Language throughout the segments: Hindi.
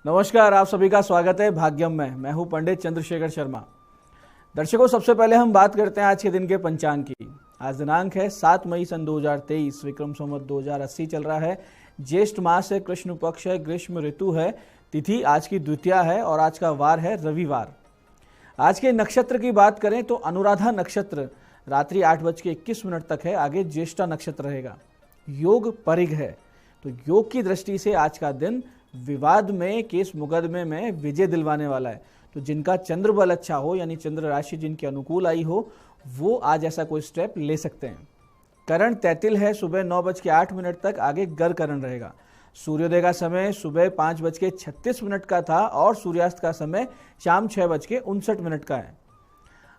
नमस्कार, आप सभी का स्वागत है भाग्यम में। मैं हूं पंडित चंद्रशेखर शर्मा। दर्शकों, सबसे पहले हम बात करते हैं आज के दिन के पंचांग की। आज दिनांक है 7 मई सन 2023, विक्रम संवत 2080 चल रहा है। ज्येष्ठ मास है, कृष्ण पक्ष है, ग्रीष्म ऋतु है, तिथि आज की द्वितीया है और आज का वार है रविवार। आज के नक्षत्र की बात करें तो अनुराधा नक्षत्र रात्रि 8:21 तक है, आगे ज्येष्ठा नक्षत्र रहेगा। योग परिग है, तो योग की दृष्टि से आज का दिन विवाद में, केस मुकदमे में विजय दिलवाने वाला है। तो जिनका चंद्र बल अच्छा हो, यानी चंद्र राशि जिनके अनुकूल आई हो, वो आज ऐसा कोई स्टेप ले सकते हैं। करण तैतिल है, सुबह 9:08 तक, आगे गर करण रहेगा। सूर्योदय का समय सुबह 5:36 का था और सूर्यास्त का समय शाम 6:59 का है।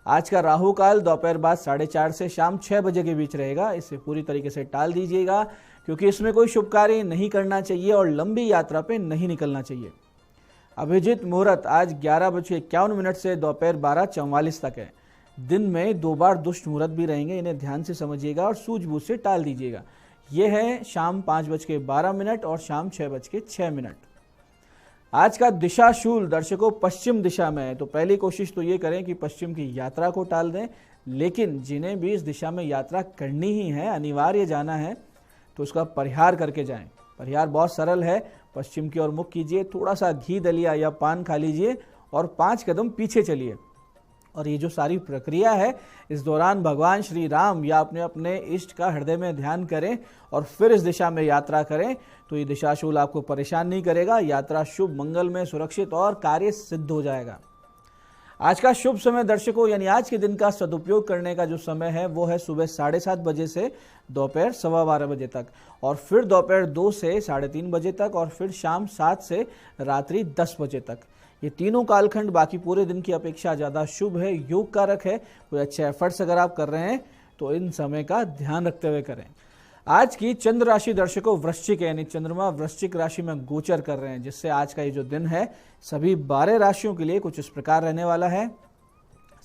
आज का राहु काल दोपहर बाद 4:30 से शाम 6 बजे के बीच रहेगा। इसे पूरी तरीके से टाल दीजिएगा, क्योंकि इसमें कोई शुभ कार्य नहीं करना चाहिए और लंबी यात्रा पे नहीं निकलना चाहिए। अभिजीत मुहूर्त आज 11:51 से दोपहर 12:44 तक है। दिन में 2 बार दुष्ट मुहूर्त भी रहेंगे, इन्हें ध्यान से समझिएगा और सूझबूझ से टाल दीजिएगा। ये है शाम 5:12 और शाम 6:06। आज का दिशा शूल दर्शकों पश्चिम दिशा में है, तो पहली कोशिश तो ये करें कि पश्चिम की यात्रा को टाल दें। लेकिन जिन्हें भी इस दिशा में यात्रा करनी ही है, अनिवार्य जाना है, तो उसका परिहार करके जाएं। परिहार बहुत सरल है, पश्चिम की ओर मुख कीजिए, थोड़ा सा घी दलिया या पान खा लीजिए और 5 कदम पीछे चलिए। और ये जो सारी प्रक्रिया है, इस दौरान भगवान श्री राम या अपने अपने इष्ट का हृदय में ध्यान करें और फिर इस दिशा में यात्रा करें, तो ये दिशाशूल आपको परेशान नहीं करेगा। यात्रा शुभ, मंगलमय, सुरक्षित और कार्य सिद्ध हो जाएगा। आज का शुभ समय दर्शकों, यानी आज के दिन का सदुपयोग करने का जो समय है, वो है सुबह 7:30 बजे से दोपहर 12:15 बजे तक, और फिर दोपहर 2 से 3:30 बजे तक, और फिर शाम 7 से रात्रि 10 बजे तक। ये तीनों कालखंड बाकी पूरे दिन की अपेक्षा ज़्यादा शुभ है, योग कारक है। कोई अच्छे एफर्ट्स अगर आप कर रहे हैं तो इन समय का ध्यान रखते हुए करें। आज की चंद्र राशि दर्शकों वृश्चिक है, यानी चंद्रमा वृश्चिक राशि में गोचर कर रहे हैं, जिससे आज का ये जो दिन है सभी 12 राशियों के लिए कुछ इस प्रकार रहने वाला है।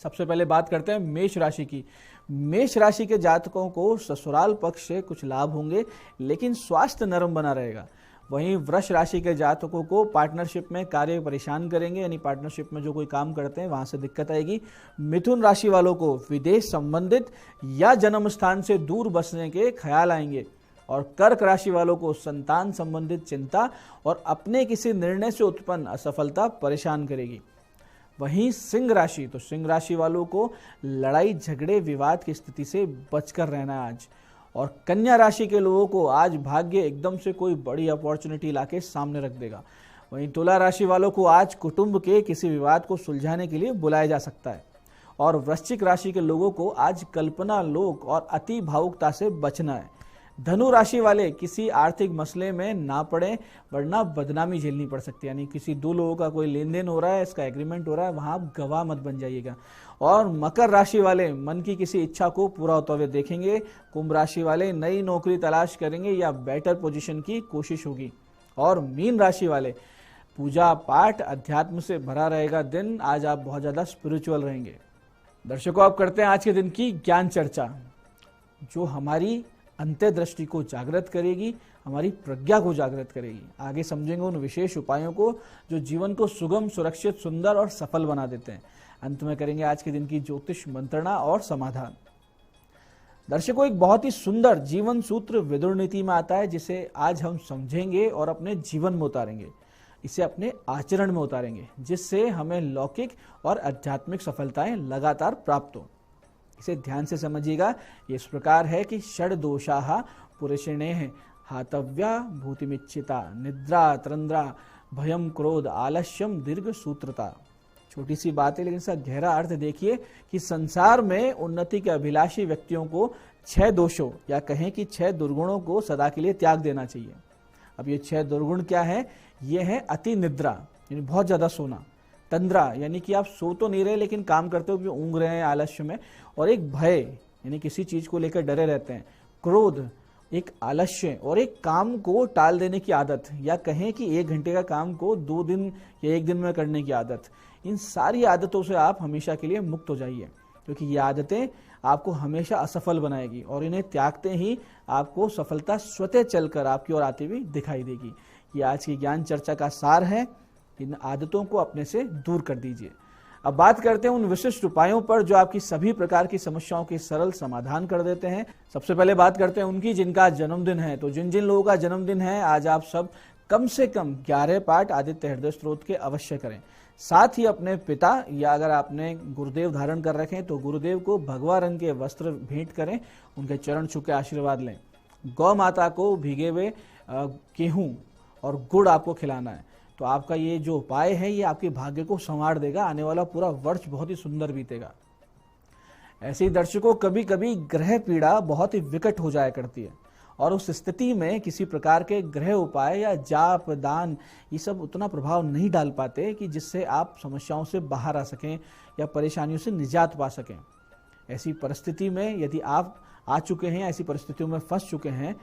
सबसे पहले बात करते हैं मेष राशि की। मेष राशि के जातकों को ससुराल पक्ष से कुछ लाभ होंगे, लेकिन स्वास्थ्य नरम बना रहेगा। वहीं वृष राशि के जातकों को पार्टनरशिप में कार्य परेशान करेंगे, यानी पार्टनरशिप में जो कोई काम करते हैं वहां से दिक्कत आएगी। मिथुन राशि वालों को विदेश संबंधित या जन्म स्थान से दूर बसने के ख्याल आएंगे। और कर्क राशि वालों को संतान संबंधित चिंता और अपने किसी निर्णय से उत्पन्न असफलता परेशान करेगी। वहीं सिंह राशि, तो सिंह राशि वालों को लड़ाई झगड़े विवाद की स्थिति से बचकर रहना है आज। और कन्या राशि के लोगों को आज भाग्य एकदम से कोई बड़ी अपॉर्चुनिटी लाके सामने रख देगा। वहीं तुला राशि वालों को आज कुटुंब के किसी विवाद को सुलझाने के लिए बुलाया जा सकता है। और वृश्चिक राशि के लोगों को आज कल्पना लोक और अति भावुकता से बचना है। धनु राशि वाले किसी आर्थिक मसले में ना पड़े, वरना बदनामी झेलनी पड़ सकती है। यानी किसी दो लोगों का कोई लेन देन हो रहा है, इसका एग्रीमेंट हो रहा है, वहां आप गवाह मत बन जाइएगा। और मकर राशि वाले मन की किसी इच्छा को पूरा होते हुए देखेंगे। कुंभ राशि वाले नई नौकरी तलाश करेंगे या बेटर पोजीशन की कोशिश होगी। और मीन राशि वाले पूजा पाठ अध्यात्म से भरा रहेगा दिन। आज आप बहुत ज्यादा स्पिरिचुअल रहेंगे। दर्शकों, आप करते हैं आज के दिन की ज्ञान चर्चा, जो हमारी अंतर्दृष्टि को जागृत करेगी, हमारी प्रज्ञा को जागृत करेगी। आगे समझेंगे उन विशेष उपायों को जो जीवन को सुगम, सुरक्षित, सुंदर और सफल बना देते हैं। अंत में करेंगे आज के दिन की ज्योतिष मंत्रणा और समाधान। दर्शकों, एक बहुत ही सुंदर जीवन सूत्र विदुर नीति में आता है, जिसे आज हम समझेंगे और अपने जीवन में उतारेंगे, इसे अपने आचरण में उतारेंगे, जिससे हमें लौकिक और आध्यात्मिक सफलताएं लगातार प्राप्त हो। इसे ध्यान से समझिएगा। ये इस प्रकार है कि षड दोषाः पुरुषेणेः हातव्या भूतिमिच्छिता निद्रा त्रंद्रा भयम क्रोध आलस्यम दीर्घ सूत्रता। छोटी सी बात है, लेकिन इसका गहरा अर्थ देखिए कि संसार में उन्नति के अभिलाषी व्यक्तियों को 6 दोषों या कहें कि 6 दुर्गुणों को सदा के लिए त्याग देना चाहिए। अब ये 6 दुर्गुण क्या है? ये है अति निद्रा, यानी बहुत ज्यादा सोना। तंद्रा, यानी कि आप सो तो नहीं रहे लेकिन काम करते हुए ऊँग रहे हैं आलस्य में। और एक भय, यानी किसी चीज को लेकर डरे रहते हैं। क्रोध, एक आलस्य और एक काम को टाल देने की आदत, या कहें कि 1 घंटे का काम को 2 दिन या 1 दिन में करने की आदत। इन सारी आदतों से आप हमेशा के लिए मुक्त हो जाइए, क्योंकि ये आदतें आपको हमेशा असफल बनाएगी और इन्हें त्यागते ही आपको सफलता स्वतः चलकर आपकी ओर आती हुई दिखाई देगी। ये आज की ज्ञान चर्चा का सार है। इन आदतों को अपने से दूर कर दीजिए। अब बात करते हैं उन विशिष्ट उपायों पर जो आपकी सभी प्रकार की समस्याओं के सरल समाधान कर देते हैं। सबसे पहले बात करते हैं उनकी जिनका जन्मदिन है। तो जिन जिन लोगों का जन्मदिन है, आज आप सब कम से कम 11 पाठ आदित्य हृदय स्तोत्र के अवश्य करें। साथ ही अपने पिता या अगर आपने गुरुदेव धारण कर रखे हैं तो गुरुदेव को भगवा रंग के वस्त्र भेंट करें, उनके चरण छू के आशीर्वाद लें। गौ माता को भीगे हुए गेहूं और गुड़ आपको खिलाना है। तो आपका ये जो उपाय है ये आपके भाग्य को संवार देगा, आने वाला पूरा वर्ष बहुत ही सुंदर बीतेगा। ऐसे ही दर्शकों, कभी कभी ग्रह पीड़ा बहुत ही विकट हो जाया करती है और उस स्थिति में किसी प्रकार के ग्रह उपाय या जाप दान ये सब उतना प्रभाव नहीं डाल पाते कि जिससे आप समस्याओं से बाहर आ सकें या परेशानियों से निजात पा सकें। ऐसी परिस्थिति में यदि आप आ चुके हैं, ऐसी परिस्थितियों में फंस चुके हैं,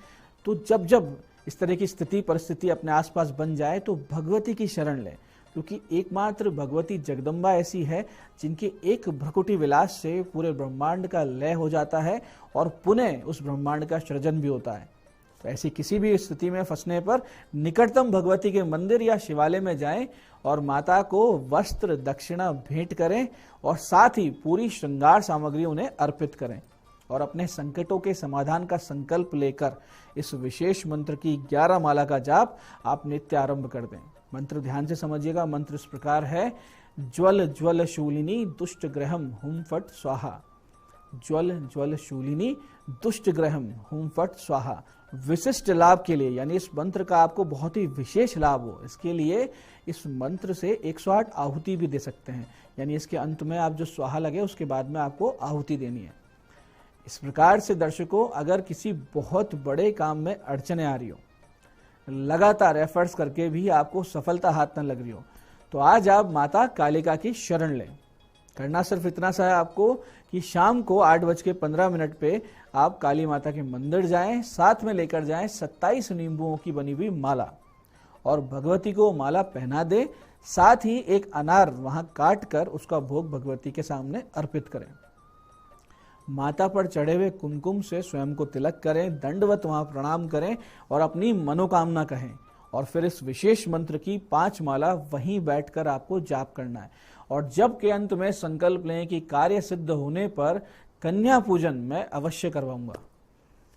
तो जब जब इस तरह की स्थिति परिस्थिति अपने आसपास बन जाए तो भगवती की शरण लें, क्योंकि एकमात्र भगवती जगदम्बा ऐसी है जिनके एक भ्रकुटी विलास से पूरे ब्रह्मांड का लय हो जाता है और पुनः उस ब्रह्मांड का सृजन भी होता है। तो ऐसी किसी भी स्थिति में फंसने पर निकटतम भगवती के मंदिर या शिवालय में जाएं और माता को वस्त्र दक्षिणा भेंट करें और साथ ही पूरी श्रृंगार सामग्री उन्हें अर्पित करें और अपने संकटों के समाधान का संकल्प लेकर इस विशेष मंत्र की 11 माला का जाप आप नित्य आरंभ कर दें। मंत्र ध्यान से समझिएगा। मंत्र इस प्रकार है, ज्वल ज्वल शूलिनी दुष्ट ग्रहम हुम फट स्वाहा। ज्वल ज्वल शूलिनी दुष्ट ग्रहम हुम फट स्वाहा। विशिष्ट लाभ के लिए, यानी इस मंत्र का आपको बहुत ही विशेष लाभ हो, इसके लिए इस मंत्र से 108 आहुति भी दे सकते हैं। यानी इसके अंत में आप जो स्वाहा लगे उसके बाद में आपको आहुति देनी है। इस प्रकार से दर्शकों, अगर किसी बहुत बड़े काम में अड़चने आ रही हो, लगातार एफर्ट्स करके भी आपको सफलता हाथ न लग रही हो, तो आज आप माता कालिका की शरण लें। करना सिर्फ इतना सा है आपको कि शाम को 8:15 पे आप काली माता के मंदिर जाएं, साथ में लेकर जाएं 27 नींबुओं की बनी हुई माला और भगवती को माला पहना दें। साथ ही एक अनार वहां काट कर उसका भोग भगवती के सामने अर्पित करें। माता पर चढ़े हुए कुमकुम से स्वयं को तिलक करें, दंडवत वहां प्रणाम करें और अपनी मनोकामना कहें और फिर इस विशेष मंत्र की 5 माला वहीं बैठकर आपको जाप करना है। और जब के अंत में संकल्प लें कि कार्य सिद्ध होने पर कन्या पूजन मैं अवश्य करवाऊंगा।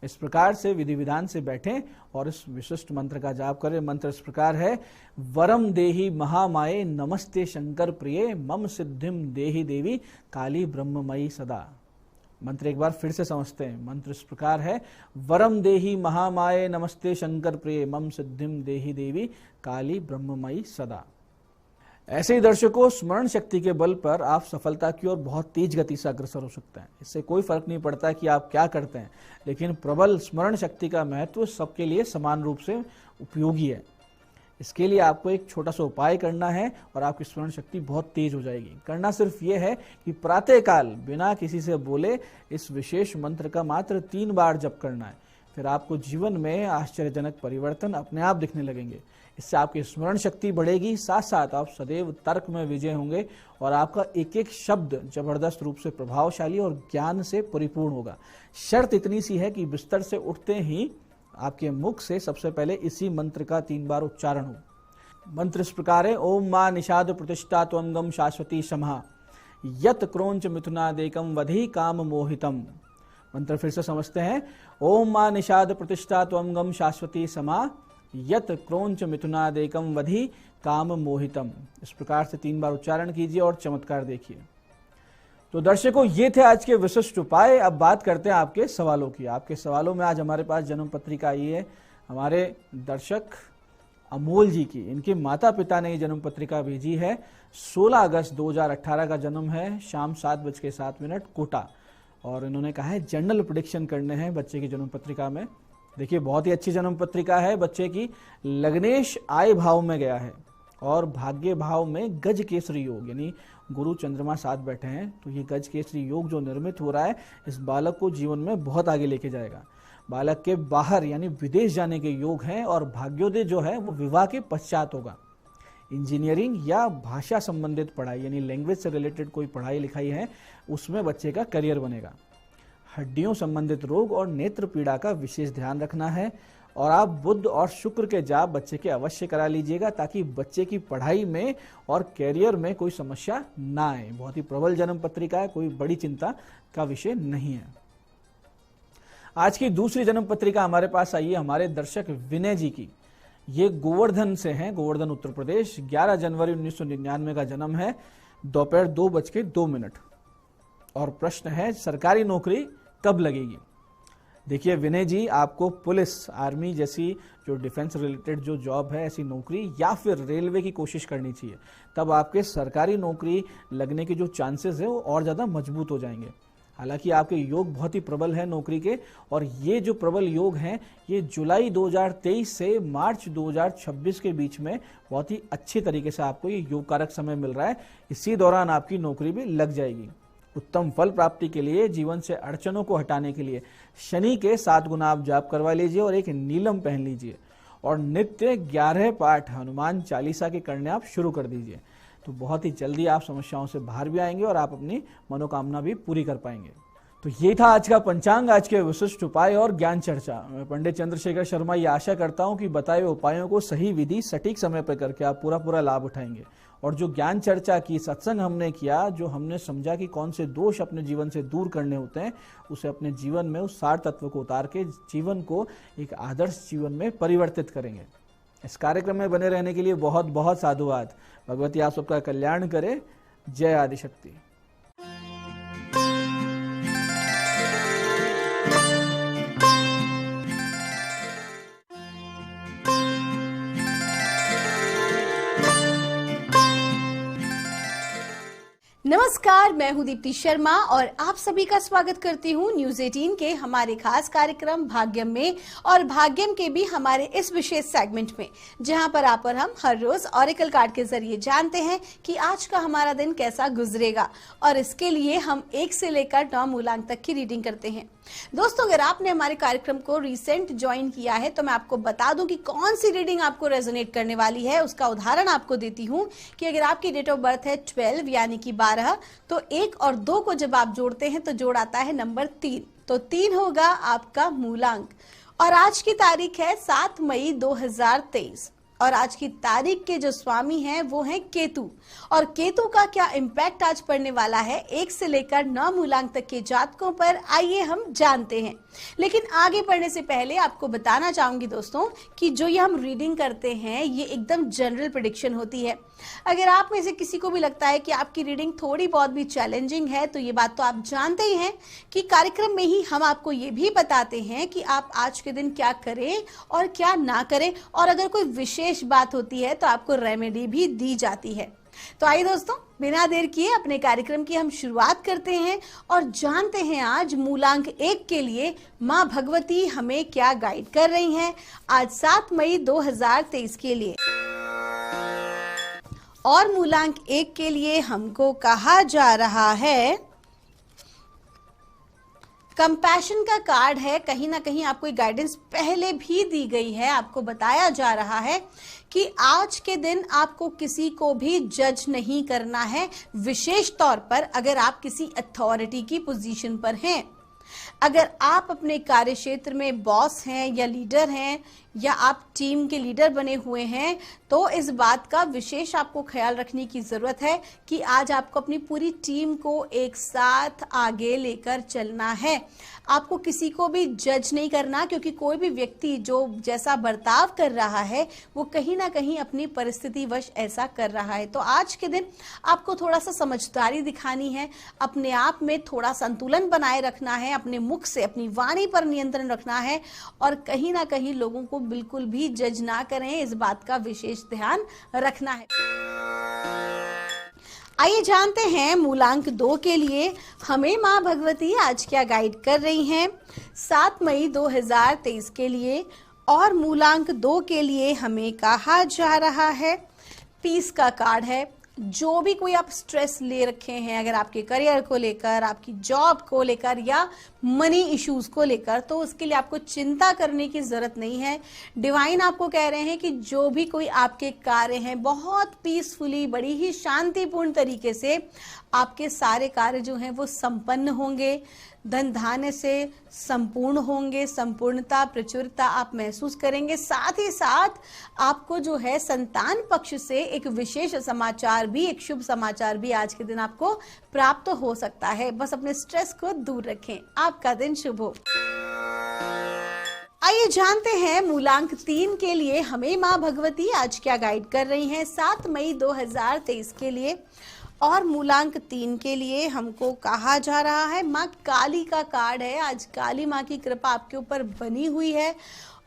इस प्रकार से विधि विधान से बैठें और इस विशिष्ट मंत्र का जाप करें। मंत्र इस प्रकार है, वरम देहि महामाये नमस्ते शंकर प्रिये मम सिद्धिम देहि देवी काली ब्रह्ममयी सदा। मंत्र एक बार फिर से समझते हैं। मंत्र इस प्रकार है, वरम देहि महामाये नमस्ते शंकर प्रिये मम सिद्धिम देहि देवी काली ब्रह्ममयी सदा। ऐसे ही दर्शकों, स्मरण शक्ति के बल पर आप सफलता की ओर बहुत तेज गति से अग्रसर हो सकते हैं। इससे कोई फर्क नहीं पड़ता कि आप क्या करते हैं, लेकिन प्रबल स्मरण शक्ति का महत्व सबके लिए समान रूप से उपयोगी है। इसके लिए आपको एक छोटा सा उपाय करना है और आपकी स्मरण शक्ति बहुत तेज हो जाएगी। करना सिर्फ ये है कि प्रातःकाल बिना किसी से बोले इस विशेष मंत्र का मात्र 3 बार जप करना है। फिर आपको जीवन में आश्चर्यजनक परिवर्तन अपने आप दिखने लगेंगे। इससे आपकी स्मरण शक्ति बढ़ेगी, साथ साथ आप सदैव तर्क में विजय होंगे और आपका एक एक शब्द जबरदस्त रूप से प्रभावशाली और ज्ञान से परिपूर्ण होगा। शर्त इतनी सी है कि बिस्तर से उठते ही आपके मुख से सबसे पहले इसी मंत्र का 3 बार उच्चारण हो। मंत्र इस प्रकार है, ओम मां निषाद प्रतिष्ठा त्वंगम शाश्वती समहा यत क्रोंच मिथुनादेकम वधि काम मोहितम। मंत्र फिर से समझते हैं, ओम मां निषाद प्रतिष्ठा त्वंगम शाश्वती समा यत क्रोंच मिथुनादेकम वधि काम मोहितम। इस प्रकार से 3 बार उच्चारण कीजिए और चमत्कार देखिए। तो दर्शकों, ये थे आज के विशिष्ट उपाय। अब बात करते हैं आपके सवालों की। आपके सवालों में आज हमारे पास जन्म पत्रिका आई है हमारे दर्शक अमोल जी की। इनके माता पिता ने ये जन्म पत्रिका भेजी है। 16 अगस्त 2018 का जन्म है, शाम 7:07 कोटा। और इन्होंने कहा है जनरल प्रेडिक्शन करने हैं बच्चे की जन्म पत्रिका में। देखिए, बहुत ही अच्छी जन्म पत्रिका है बच्चे की। लग्नेश आय भाव में गया है और भाग्य भाव में गज केसरी योग, यानी गुरु चंद्रमा साथ बैठे हैं। तो ये गज केसरी योग जो निर्मित हो रहा है, इस बालक को जीवन में बहुत आगे लेके जाएगा। बालक के बाहर यानी विदेश जाने के योग हैं और भाग्योदय जो है वो विवाह के पश्चात होगा। इंजीनियरिंग या भाषा संबंधित पढ़ाई यानी लैंग्वेज से रिलेटेड कोई पढ़ाई लिखाई है, उसमें बच्चे का करियर बनेगा। हड्डियों संबंधित रोग और नेत्र पीड़ा का विशेष ध्यान रखना है और आप बुध और शुक्र के जाप बच्चे के अवश्य करा लीजिएगा ताकि बच्चे की पढ़ाई में और कैरियर में कोई समस्या ना आए। बहुत ही प्रबल जन्म पत्रिका है, कोई बड़ी चिंता का विषय नहीं है। आज की दूसरी जन्म पत्रिका हमारे पास आई है हमारे दर्शक विनय जी की। ये गोवर्धन से हैं, गोवर्धन उत्तर प्रदेश। 11 जनवरी 1999 का जन्म है, दोपहर 2:02। और प्रश्न है सरकारी नौकरी कब लगेगी। देखिए विनय जी, आपको पुलिस, आर्मी जैसी जो डिफेंस रिलेटेड जो जॉब है ऐसी नौकरी या फिर रेलवे की कोशिश करनी चाहिए, तब आपके सरकारी नौकरी लगने के जो चांसेस है वो और ज़्यादा मजबूत हो जाएंगे। हालांकि आपके योग बहुत ही प्रबल है नौकरी के, और ये जो प्रबल योग हैं ये जुलाई 2023 से मार्च 2026 के बीच में बहुत ही अच्छी तरीके से आपको ये योग कारक समय मिल रहा है। इसी दौरान आपकी नौकरी भी लग जाएगी। उत्तम फल प्राप्ति के लिए, जीवन से अड़चनों को हटाने के लिए शनि के 7 गुना आप जाप करवा लीजिए और एक नीलम पहन लीजिए और नित्य 11 पाठ हनुमान चालीसा के करने आप शुरू कर दीजिए। तो बहुत ही जल्दी आप समस्याओं से बाहर भी आएंगे और आप अपनी मनोकामना भी पूरी कर पाएंगे। तो ये था आज का पंचांग, आज के विशिष्ट उपाय और ज्ञान चर्चा। मैं पंडित चंद्रशेखर शर्मा ये आशा करता हूं कि बताए हुए उपायों को सही विधि सटीक समय पर करके आप पूरा लाभ उठाएंगे। और जो ज्ञान चर्चा की, सत्संग हमने किया, जो हमने समझा कि कौन से दोष अपने जीवन से दूर करने होते हैं, उसे अपने जीवन में उस सार तत्व को उतार के जीवन को एक आदर्श जीवन में परिवर्तित करेंगे। इस कार्यक्रम में बने रहने के लिए बहुत बहुत साधुवाद। भगवती आप सबका कल्याण करे। जय आदिशक्ति। नमस्कार, मैं हूं दीप्ति शर्मा और आप सभी का स्वागत करती हूं न्यूज 18 के हमारे खास कार्यक्रम भाग्यम में, और भाग्यम के भी हमारे इस विशेष सेगमेंट में, जहां पर आप और हम हर रोज ऑरेकल कार्ड के जरिए जानते हैं कि आज का हमारा दिन कैसा गुजरेगा। और इसके लिए हम 1 से लेकर 9 मूलांक तक की रीडिंग करते हैं। दोस्तों, अगर आपने हमारे कार्यक्रम को रिसेंट ज्वाइन किया है तो मैं आपको बता दूं कि कौन सी रीडिंग आपको रेजोनेट करने वाली है। उसका उदाहरण आपको देती हूं कि अगर आपकी डेट ऑफ बर्थ है 12 यानी कि 12, तो 1 और 2 को जब आप जोड़ते हैं तो जोड़ आता है नंबर 3, तो 3 होगा आपका मूलांक। और आज की तारीख है 7 मई 2023 और आज की तारीख के जो स्वामी हैं वो हैं केतु। और केतु का क्या इम्पैक्ट आज पड़ने वाला है 1 से लेकर 9 मूलांक तक के जातकों पर, आइए हम जानते हैं। लेकिन आगे बढ़ने से पहले आपको बताना चाहूंगी दोस्तों कि जो ये हम रीडिंग करते हैं ये एकदम जनरल प्रेडिक्शन होती है। अगर आप में से किसी को भी लगता है कि आपकी रीडिंग थोड़ी बहुत भी चैलेंजिंग है तो ये बात तो आप जानते ही हैं कि कार्यक्रम में ही हम आपको ये भी बताते हैं कि आप आज के दिन क्या करें और क्या ना करें, और अगर कोई विशेष बात होती है तो आपको रेमेडी भी दी जाती है। तो आइए दोस्तों, बिना देर किए अपने कार्यक्रम की हम शुरुआत करते हैं और जानते हैं आज मूलांक 1 के लिए माँ भगवती हमें क्या गाइड कर रही हैं आज 7 मई 2023 के लिए। और मूलांक 1 के लिए हमको कहा जा रहा है, कंपैशन का कार्ड है। कहीं ना कहीं आपको गाइडेंस पहले भी दी गई है। आपको बताया जा रहा है कि आज के दिन आपको किसी को भी जज नहीं करना है, विशेष तौर पर अगर आप किसी अथॉरिटी की पोजीशन पर हैं। अगर आप अपने कार्य क्षेत्र में बॉस हैं या लीडर हैं या आप टीम के लीडर बने हुए हैं तो इस बात का विशेष आपको ख्याल रखने की जरूरत है कि आज आपको अपनी पूरी टीम को एक साथ आगे लेकर चलना है। आपको किसी को भी जज नहीं करना, क्योंकि कोई भी व्यक्ति जो जैसा बर्ताव कर रहा है वो कहीं ना कहीं अपनी परिस्थिति वश ऐसा कर रहा है। तो आज के दिन आपको थोड़ा सा समझदारी दिखानी है, अपने आप में थोड़ा संतुलन बनाए रखना है, अपने मुख से अपनी वाणी पर नियंत्रण रखना है और कहीं ना कहीं लोगों को बिल्कुल भी जज ना करें, इस बात का विशेष ध्यान रखना है। आइए जानते हैं मूलांक 2 के लिए हमें माँ भगवती आज क्या गाइड कर रही हैं 7 मई 2023 के लिए। और मूलांक 2 के लिए हमें कहा जा रहा है, पीस का कार्ड है। जो भी कोई आप स्ट्रेस ले रखे हैं, अगर आपके करियर को लेकर, आपकी जॉब को लेकर या मनी इश्यूज को लेकर, तो उसके लिए आपको चिंता करने की जरूरत नहीं है। डिवाइन आपको कह रहे हैं कि जो भी कोई आपके कार्य हैं बहुत पीसफुली, बड़ी ही शांतिपूर्ण तरीके से आपके सारे कार्य जो हैं वो संपन्न होंगे। धन धान्य से संपूर्ण होंगे, संपूर्णता प्रचुरता आप महसूस करेंगे। साथ ही साथ आपको जो है संतान पक्ष से एक विशेष समाचार भी, एक शुभ समाचार भी आज के दिन आपको प्राप्त हो सकता है। बस अपने स्ट्रेस को दूर रखें। आपका दिन शुभ हो। आइए जानते हैं मूलांक 3 के लिए हमें माँ भगवती आज क्या गाइड कर रही हैं 7 मई 2023 के लिए। और मूलांक 3 के लिए हमको कहा जा रहा है माँ काली का कार्ड है। आज काली माँ की कृपा आपके ऊपर बनी हुई है।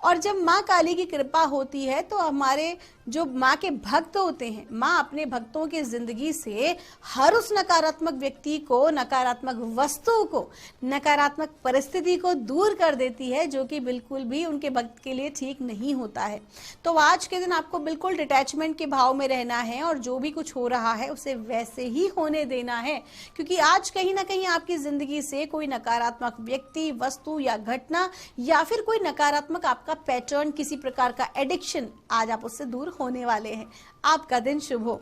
और जब माँ काली की कृपा होती है तो हमारे जो माँ के भक्त होते हैं, माँ अपने भक्तों की जिंदगी से हर उस नकारात्मक व्यक्ति को, नकारात्मक वस्तु को, नकारात्मक परिस्थिति को दूर कर देती है, जो कि बिल्कुल भी उनके भक्त के लिए ठीक नहीं होता है। तो आज के दिन आपको बिल्कुल डिटैचमेंट के भाव में रहना है और जो भी कुछ हो रहा है उसे वैसे ही होने देना है, क्योंकि आज कहीं ना कहीं आपकी जिंदगी से कोई नकारात्मक व्यक्ति, वस्तु या घटना या फिर कोई नकारात्मक आपका पैटर्न, किसी प्रकार का एडिक्शन, आज आप उससे दूर होने वाले हैं। आपका दिन शुभ हो।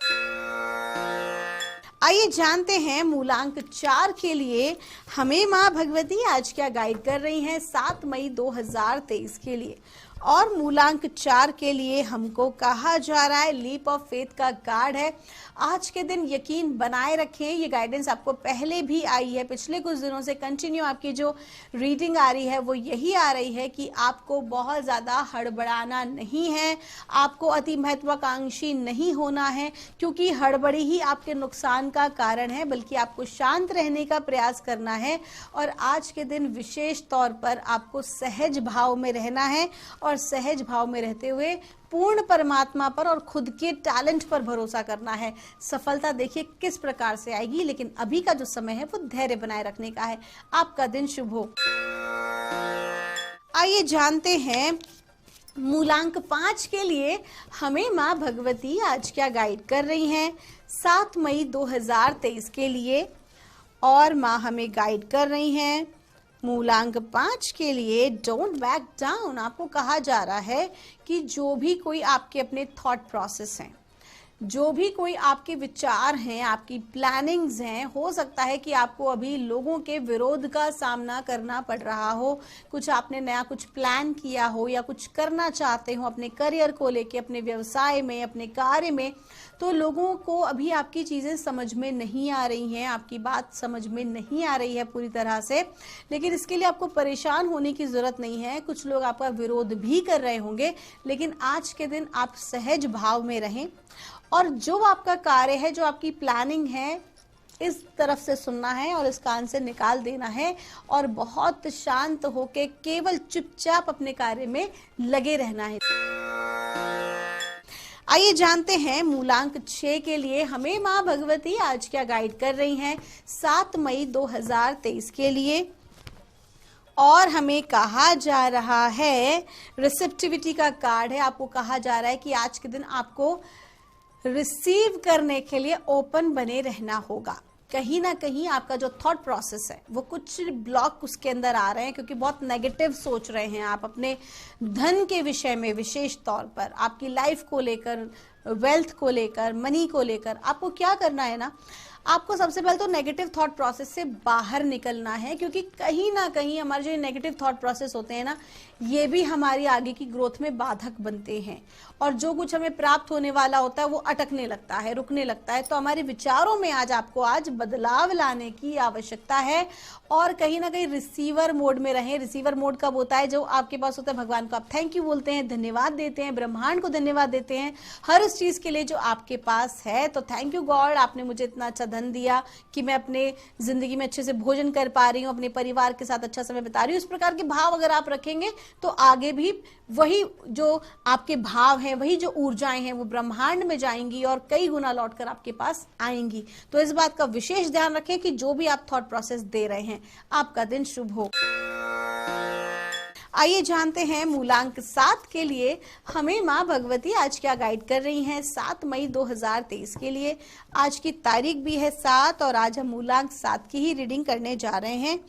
आइए जानते हैं मूलांक 4 के लिए हमें माँ भगवती आज क्या गाइड कर रही हैं 7 मई 2023 के लिए। और मूलांक 4 के लिए हमको कहा जा रहा है लीप ऑफ फेथ का कार्ड है। आज के दिन यकीन बनाए रखें, ये गाइडेंस आपको पहले भी आई है, पिछले कुछ दिनों से कंटिन्यू आपकी जो रीडिंग आ रही है वो यही आ रही है कि आपको बहुत ज़्यादा हड़बड़ाना नहीं है, आपको अति महत्वाकांक्षी नहीं होना है, क्योंकि हड़बड़ी ही आपके नुकसान का कारण है, बल्कि आपको शांत रहने का प्रयास करना है। और आज के दिन विशेष तौर पर आपको सहज भाव में रहना है और सहज भाव में रहते हुए पूर्ण परमात्मा पर और खुद के टैलेंट पर भरोसा करना है। सफलता देखिए किस प्रकार से आएगी, लेकिन अभी का जो समय है वो धैर्य बनाए रखने का है। आपका दिन शुभ हो। आइए जानते हैं मूलांक 5 के लिए हमें माँ भगवती आज क्या गाइड कर रही हैं 7 मई 2023 के लिए। और माँ हमें गाइड कर रही हैं मूलांक 5 के लिए डोंट बैक डाउन। आपको कहा जा रहा है कि जो भी कोई आपके अपने थॉट प्रोसेस हैं, जो भी कोई आपके विचार हैं, आपकी प्लानिंग्स हैं, हो सकता है कि आपको अभी लोगों के विरोध का सामना करना पड़ रहा हो। कुछ आपने नया कुछ प्लान किया हो या कुछ करना चाहते हो अपने करियर को लेके, अपने व्यवसाय में, अपने कार्य में, तो लोगों को अभी आपकी चीज़ें समझ में नहीं आ रही हैं, आपकी बात समझ में नहीं आ रही है पूरी तरह से। लेकिन इसके लिए आपको परेशान होने की ज़रूरत नहीं है। कुछ लोग आपका विरोध भी कर रहे होंगे, लेकिन आज के दिन आप सहज भाव में रहें और जो आपका कार्य है, जो आपकी प्लानिंग है, इस तरफ से सुनना है और इस कान से निकाल देना है और बहुत शांत होके केवल चुपचाप अपने कार्य में लगे रहना है। आइए जानते हैं मूलांक 6 के लिए हमें माँ भगवती आज क्या गाइड कर रही हैं 7 मई 2023 के लिए। और हमें कहा जा रहा है रिसेप्टिविटी का कार्ड है। आपको कहा जा रहा है कि आज के दिन आपको रिसीव करने के लिए ओपन बने रहना होगा। कहीं ना कहीं आपका जो थॉट प्रोसेस है वो कुछ ब्लॉक उसके अंदर आ रहे हैं, क्योंकि बहुत नेगेटिव सोच रहे हैं आप अपने धन के विषय में, विशेष तौर पर आपकी लाइफ को लेकर, वेल्थ को लेकर, मनी को लेकर। आपको क्या करना है ना, आपको सबसे पहले तो नेगेटिव थॉट प्रोसेस से बाहर निकलना है, क्योंकि कहीं ना कहीं हमारे जो नेगेटिव थॉट प्रोसेस होते हैं ना, ये भी हमारी आगे की ग्रोथ में बाधक बनते हैं और जो कुछ हमें प्राप्त होने वाला होता है वो अटकने लगता है, रुकने लगता है। तो हमारे विचारों में आपको आज बदलाव लाने की आवश्यकता है और कहीं ना कहीं रिसीवर मोड में रहें। रिसीवर मोड कब होता है? जो आपके पास होता है भगवान को आप थैंक यू बोलते हैं, धन्यवाद देते हैं, ब्रह्मांड को धन्यवाद देते हैं हर उस चीज के लिए जो आपके पास है। तो थैंक यू गॉड, आपने मुझे इतना अच्छा धन दिया कि मैं अपने जिंदगी में अच्छे से भोजन कर पा रही हूँ, अपने परिवार के साथ अच्छा समय बिता रही हूँ। इस प्रकार के भाव अगर आप रखेंगे तो आगे भी वही जो आपके भाव हैं, वही जो ऊर्जाएं हैं वो ब्रह्मांड में जाएंगी और कई गुना लौटकर आपके पास आएंगी। तो इस बात का विशेष ध्यान रखें कि जो भी आप थॉट प्रोसेस दे रहे हैं, आपका दिन शुभ हो। आइए जानते हैं मूलांक 7 के लिए हमें माँ भगवती आज क्या गाइड कर रही हैं 7 मई 2023 के लिए। आज की तारीख भी है 7 और आज हम मूलांक 7 की ही रीडिंग करने जा रहे हैं।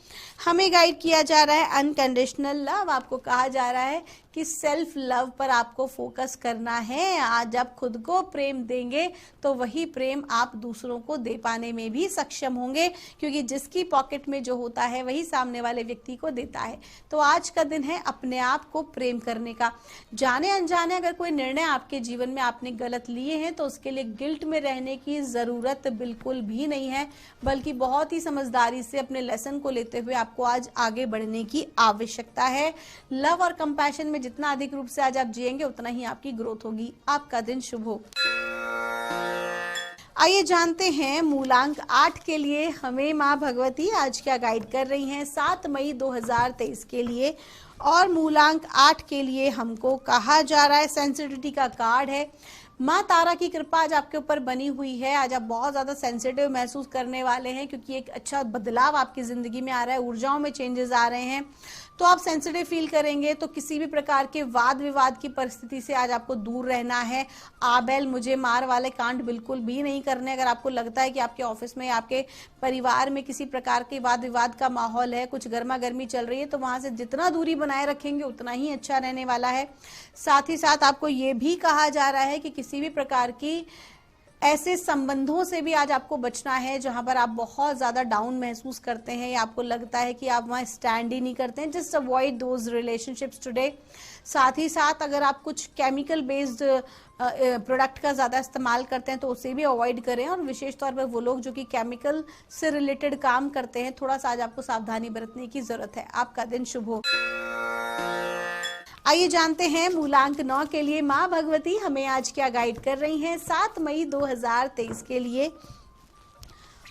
हमें गाइड किया जा रहा है अनकंडीशनल लव। आपको कहा जा रहा है कि सेल्फ लव पर आपको फोकस करना है। आज आप खुद को प्रेम देंगे तो वही प्रेम आप दूसरों को दे पाने में भी सक्षम होंगे, क्योंकि जिसकी पॉकेट में जो होता है वही सामने वाले व्यक्ति को देता है। तो आज का दिन है अपने आप को प्रेम करने का। जाने अनजाने अगर कोई निर्णय आपके जीवन में आपने गलत लिए हैं तो उसके लिए गिल्ट में रहने की जरूरत बिल्कुल भी नहीं है, बल्कि बहुत ही समझदारी से अपने लेसन को लेते हुए आपको आज आगे बढ़ने की आवश्यकता है। लव और कंपैशन में जितना अधिक रूप से आज आप जिएंगे उतना ही आपकी ग्रोथ होगी। आपका दिन शुभ हो। आइए जानते हैं मूलांक 8 के लिए हमें माँ भगवती आज क्या गाइड कर रही हैं 7 मई 2023 के लिए। और मूलांक 8 के लिए हमको कहा जा रहा है, सेंसिटिविटी का कार्ड है। माँ तारा की कृपा आज आपके ऊपर बनी हुई है। आज आप बहुत ज्यादा सेंसिटिव महसूस करने वाले हैं, क्योंकि एक अच्छा बदलाव आपकी जिंदगी में आ रहा है, ऊर्जाओं में चेंजेस आ रहे हैं, तो आप सेंसिटिव फील करेंगे। तो किसी भी प्रकार के वाद विवाद की परिस्थिति से आज आपको दूर रहना है। आ बैल मुझे मार वाले कांड बिल्कुल भी नहीं करने। अगर आपको लगता है कि आपके ऑफिस में, आपके परिवार में किसी प्रकार के वाद विवाद का माहौल है, कुछ गर्मा गर्मी चल रही है, तो वहां से जितना दूरी बनाए रखेंगे उतना ही अच्छा रहने वाला है। साथ ही साथ आपको ये भी कहा जा रहा है कि किसी भी प्रकार की ऐसे संबंधों से भी आज आपको बचना है जहां पर आप बहुत ज्यादा डाउन महसूस करते हैं या आपको लगता है कि आप वहां स्टैंड ही नहीं करते हैं। Just avoid those relationships today. साथ ही साथ अगर आप कुछ केमिकल बेस्ड प्रोडक्ट का ज्यादा इस्तेमाल करते हैं तो उसे भी अवॉइड करें। और विशेष तौर पर वो लोग जो कि केमिकल से रिलेटेड काम करते हैं, थोड़ा सा आज आपको सावधानी बरतने की जरूरत है। आपका दिन शुभ हो। आइए जानते हैं मूलांक 9 के लिए माँ भगवती हमें आज क्या गाइड कर रही हैं 7 मई 2023 के लिए।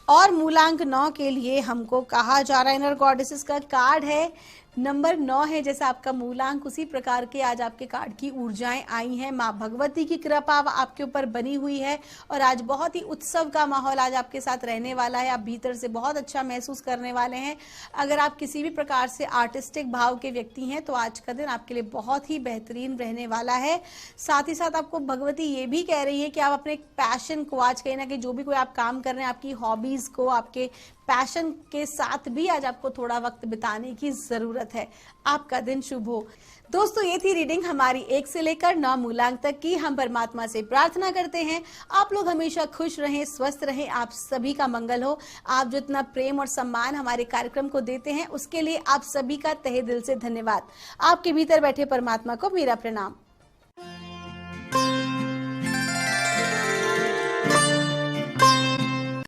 और मूलांक 9 के लिए हमको कहा जा रहा है, इनर गॉडेसेस का कार्ड है, नंबर 9 है। जैसा आपका मूलांक उसी प्रकार के आज आपके कार्ड की ऊर्जाएं आई हैं। माँ भगवती की कृपा आपके ऊपर बनी हुई है और आज बहुत ही उत्सव का माहौल आज आपके साथ रहने वाला है। आप भीतर से बहुत अच्छा महसूस करने वाले हैं। अगर आप किसी भी प्रकार से आर्टिस्टिक भाव के व्यक्ति हैं तो आज का दिन आपके लिए बहुत ही बेहतरीन रहने वाला है। साथ ही साथ आपको भगवती ये भी कह रही है कि आप अपने पैशन को आज कहीं ना कहीं, जो भी कोई आप काम कर रहे हैं, आपकी हॉबीज को, आपके पैशन के साथ भी आज आपको थोड़ा वक्त बिताने की जरूरत है। आपका दिन शुभ हो। दोस्तों, ये थी रीडिंग हमारी 1 से लेकर 9 मूलांक तक की। हम परमात्मा से प्रार्थना करते हैं आप लोग हमेशा खुश रहें, स्वस्थ रहें, आप सभी का मंगल हो। आप जो इतना प्रेम और सम्मान हमारे कार्यक्रम को देते हैं उसके लिए आप सभी का तहे दिल से धन्यवाद। आपके भीतर बैठे परमात्मा को मेरा प्रणाम।